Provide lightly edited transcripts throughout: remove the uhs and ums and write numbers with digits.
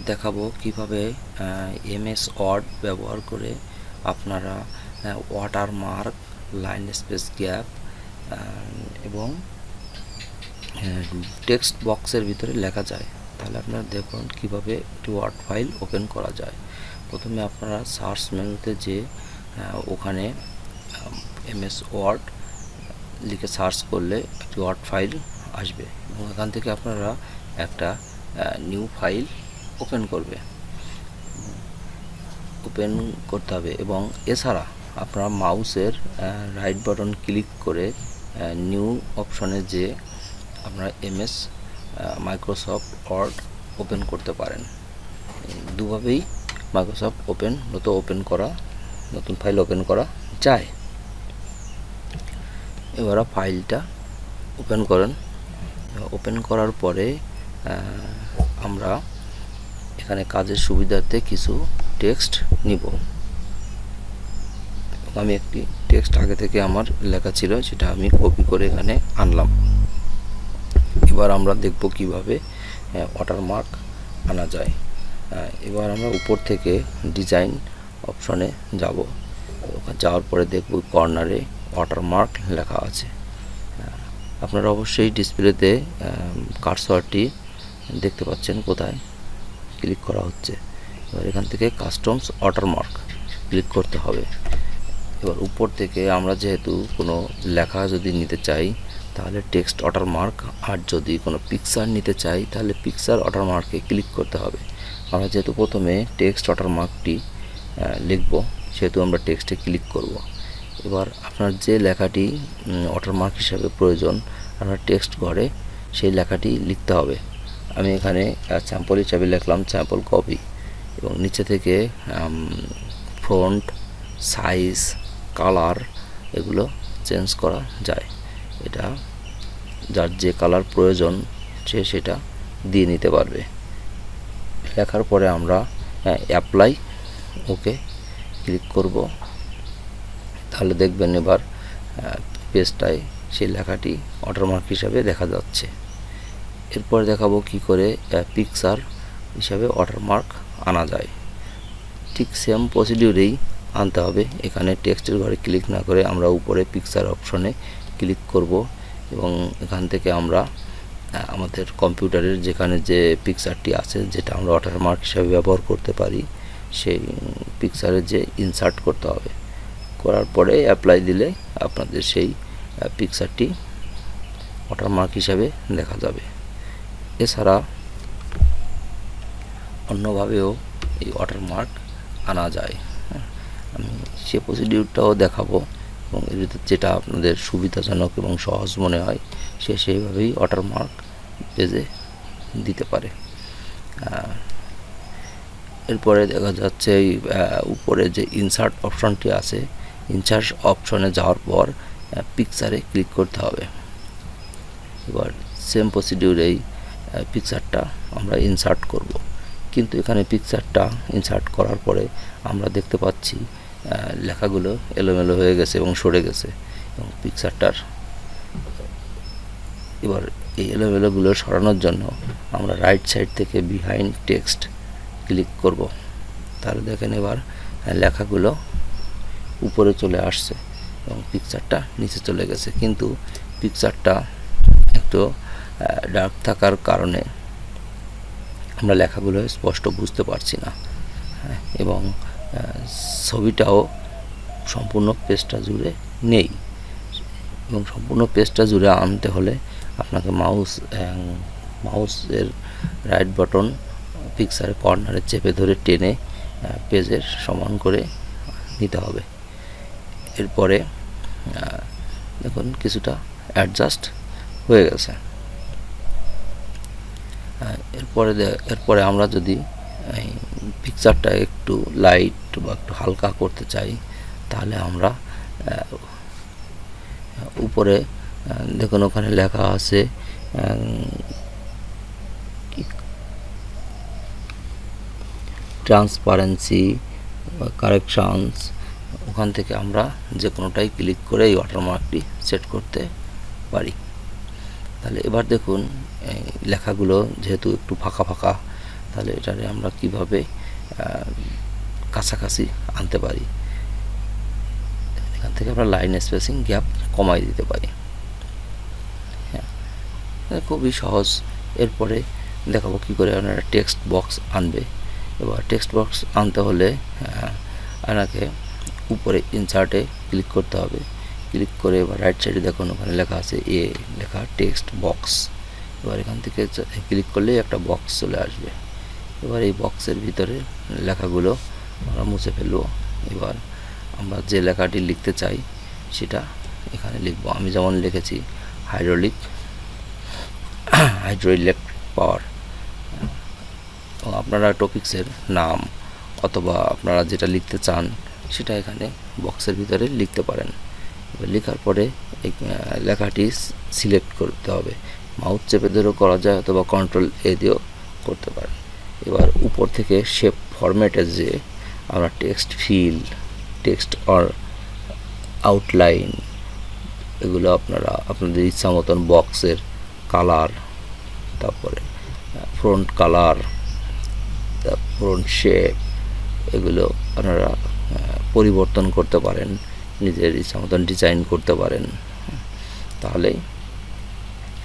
দেখাবো কিভাবে MS word ব্যবহার করে আপনারা ওয়াটারমার্ক, লাইন স্পেস গ্যাপ এবং টেক্সট বক্সের ভিতরে লেখা যায়। তাহলে আপনারা দেখুন কিভাবে একটি ওয়ার্ড ফাইল ওপেন করা যায়। প্রথমে আপনারা সার্চ মেনুতে যে ওখানে এমএস ওয়ার্ড লিখে সার্চ করলে একটি ওয়ার্ড ফাইল আসবে এবং এখান থেকে আপনারা একটা নিউ ফাইল ওপেন করতে হবে। এবং এছাড়া আপনারা মাউসের রাইট বাটন ক্লিক করে নিউ অপশনে যে আপনারা এমএস মাইক্রোসফট ওয়ার্ড ওপেন করতে পারেন। দুভাবেই মাইক্রোসফট নতুন ফাইল ওপেন করা যায়। এবার ফাইলটা ওপেন করেন। ওপেন করার পরে আমরা এখানে কাজের সুবিধার্থে কিছু টেক্সট নিব। আমি একটি টেক্সট আগে থেকে আমার লেখা ছিল, সেটা আমি কপি করে এখানে আনলাম। এবার আমরা দেখব কিভাবে ওয়াটারমার্ক আনা যায়। এবার আমরা উপর থেকে ডিজাইন অপশনে যাব। যাওয়ার পরে দেখব কর্নারে ওয়াটারমার্ক লেখা আছে। আপনারা অবশ্যই ডিসপ্লেতে কার্সরটি দেখতে পাচ্ছেন কোথায় ক্লিক করা হচ্ছে। এবার এখান থেকে কাস্টমস ওয়াটারমার্ক ক্লিক করতে হবে। এবার উপর থেকে আমরা যেহেতু কোনো লেখা যদি নিতে চাই তাহলে টেক্সট ওয়াটারমার্ক, আর যদি কোনো পিকচার নিতে চাই তাহলে পিকচার ওয়াটারমার্কে ক্লিক করতে হবে। আমরা যেহেতু প্রথমে টেক্সট ওয়াটারমার্কটি লিখব, সেহেতু আমরা টেক্সটে ক্লিক করব। এবার আপনার যে লেখাটি ওয়াটারমার্ক হিসাবে প্রয়োজন, আপনার টেক্সট ঘরে সেই লেখাটি লিখতে হবে। আমি এখানে স্যাম্পল হিসাবে লিখলাম স্যাম্পল কপি, এবং নিচে থেকে ফন্ট, সাইজ, কালার এগুলো চেঞ্জ করা যায়। এটা যার যে কালার প্রয়োজন সে সেটা দিয়ে নিতে পারবে। লেখার পরে আমরা অ্যাপ্লাই ওকে ক্লিক করব। তাহলে দেখবেন এবার পেজটায় সেই লেখাটি ওয়াটারমার্ক হিসাবে দেখা যাচ্ছে। এরপর দেখাবো কি করে পিকচার হিসাবে ওয়াটারমার্ক আনা যায়। ঠিক সেম প্রসিডিউরেই আনতে হবে। এখানে টেক্সটের ঘরে ক্লিক না করে আমরা উপরে পিকচার অপশনে ক্লিক করব, এবং এখান থেকে আমরা আমাদের কম্পিউটারের যেখানে যে পিকচারটি আছে, যেটা আমরা ওয়াটারমার্ক হিসাবে ব্যবহার করতে পারি, সেই পিকচারে যে ইনসার্ট করতে হবে। করার পরে অ্যাপ্লাই দিলে আপনাদের সেই পিকচারটি ওয়াটারমার্ক হিসাবে দেখা যাবে। এছাড়া অন্যভাবেও এই ওয়াটারমার্ক আনা যায়। আমি সে প্রসিডিউরটাও দেখাবো, এবং এর ভিতরে যেটা আপনাদের সুবিধাজনক এবং সহজ মনে হয় সেইভাবেই ওয়াটারমার্ক পেজে দিতে পারে। এরপরে দেখা যাচ্ছে এই উপরে যে ইনসার্ট অপশনটি আছে, ইনসার্ট অপশনে যাওয়ার পর পিকচারে ক্লিক করতে হবে। এবার সেম প্রসিডিউরেই পিকচারটা আমরা ইনসার্ট করব। কিন্তু এখানে পিকচারটা ইনসার্ট করার পরে আমরা দেখতে পাচ্ছি লেখাগুলো এলোমেলো হয়ে গেছে এবং সরে গেছে, এবং পিকচারটার এবার এই এলোমেলোগুলো সরানোর জন্য আমরা রাইট সাইড থেকে বিহাইন্ড টেক্সট ক্লিক করব। তাহলে দেখেন এবার লেখাগুলো উপরে চলে আসছে এবং পিকচারটা নিচে চলে গেছে। কিন্তু পিকচারটা একটু ডার্ক থাকার কারণে আমরা লেখাগুলো স্পষ্ট বুঝতে পারছি না, এবং ছবিটাও সম্পূর্ণ পেজটা জুড়ে নেই। এবং সম্পূর্ণ পেজটা জুড়ে আনতে হলে আপনাকে মাউসের রাইট বাটন পিকচারের কর্নারে চেপে ধরে টেনে পেজের সমান করে নিতে হবে। এরপরে দেখুন কিছুটা অ্যাডজাস্ট হয়ে গেছে। এরপরে আমরা যদি পিকচারটা একটু লাইট বা একটু হালকা করতে চাই, তাহলে আমরা উপরে দেখুন ওখানে লেখা আছে ট্রান্সপারেন্সি, কারেকশনস। ওখান থেকে আমরা যে কোনোটাই ক্লিক করে এই ওয়াটারমার্কটি সেট করতে পারি। তাহলে এবার দেখুন লেখাগুলো যেহেতু একটু ফাঁকা ফাঁকা, তাহলে এটারে আমরা কিভাবে কাছাকাছি আনতে পারি, এখান থেকে আমরা লাইন স্পেসিং গ্যাপ কমাই দিতে পারি। হ্যাঁ, খুবই সহজ। এরপরে দেখাবো কী করে আপনারা টেক্সট বক্স আনবে। এবার টেক্সট বক্স আনতে হলে আপনাকে উপরে ইনসার্টে ক্লিক করতে হবে। ক্লিক করে এবার রাইট সাইডে দেখুন ওখানে লেখা আছে এ লেখা টেক্সট বক্স। এবার এখান থেকে ক্লিক করলে একটা বক্স চলে আসবে। এবার এই বক্সের ভিতরে লেখাগুলো আমরা মুছে ফেলবো। এবার আমরা যে লেখাটি লিখতে চাই সেটা এখানে লিখব। আমি যেমন লিখেছি হাইড্রোইলেকট্রিক পাওয়ার। আপনারা টপিক্সের নাম অথবা আপনারা যেটা লিখতে চান সেটা এখানে বক্সের ভিতরে লিখতে পারেন। লেখার পরে এই লেখাটি সিলেক্ট করতে হবে। মাউস চেপে ধরেও করা যায় অথবা কন্ট্রোল এ দিয়েও করতে পারেন। এবার উপর থেকে শেপ ফরম্যাটে যে আমরা text feel, text or outline, এগুলো আপনারা আপনাদের ইচ্ছা মতন বক্সের কালার, তারপরে ফ্রন্ট কালার, ফ্রন্ট শেপ, এগুলো আপনারা পরিবর্তন করতে পারেন, নিজের ইচ্ছা মতন ডিজাইন করতে পারেন। তাহলেই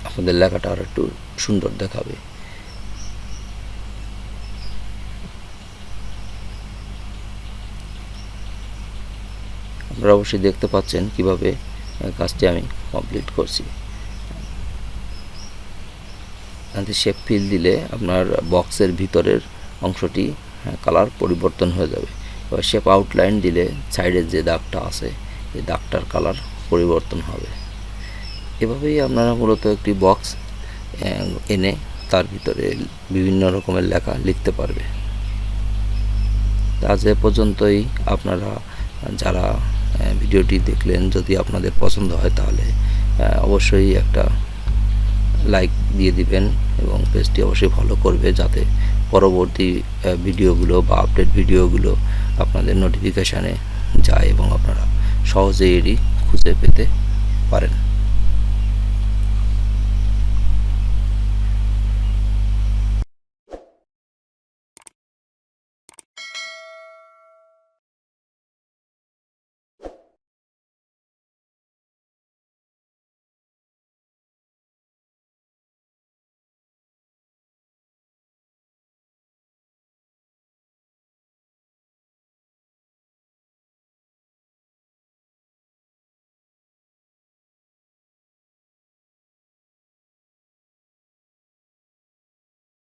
আপনাদের লেখাটা আর একটু সুন্দর দেখাবে। আপনারা অবশ্যই দেখতে পাচ্ছেন কিভাবে কাজটি আমি কমপ্লিট করছি। শেপ ফিল দিলে আপনার বক্সের ভিতরের অংশটি কালার পরিবর্তন হয়ে যাবে। এবার শেপ আউটলাইন দিলে সাইডের যে দাগটা আছে এই দাগটার কালার পরিবর্তন হবে। এভাবেই আপনারা মূলত একটি বক্স এনে তার ভিতরে বিভিন্ন রকমের লেখা লিখতে পারবে। আজ এ পর্যন্তই। আপনারা যারা ভিডিওটি দেখলেন, যদি আপনাদের পছন্দ হয় তাহলে অবশ্যই একটা লাইক দিয়ে দিবেন এবং পেজটি অবশ্যই ফলো করবে, যাতে পরবর্তী ভিডিওগুলো বা আপডেট ভিডিওগুলো আপনাদের নোটিফিকেশানে যায় এবং আপনারা সহজেই এটি খুঁজে পেতে পারেন।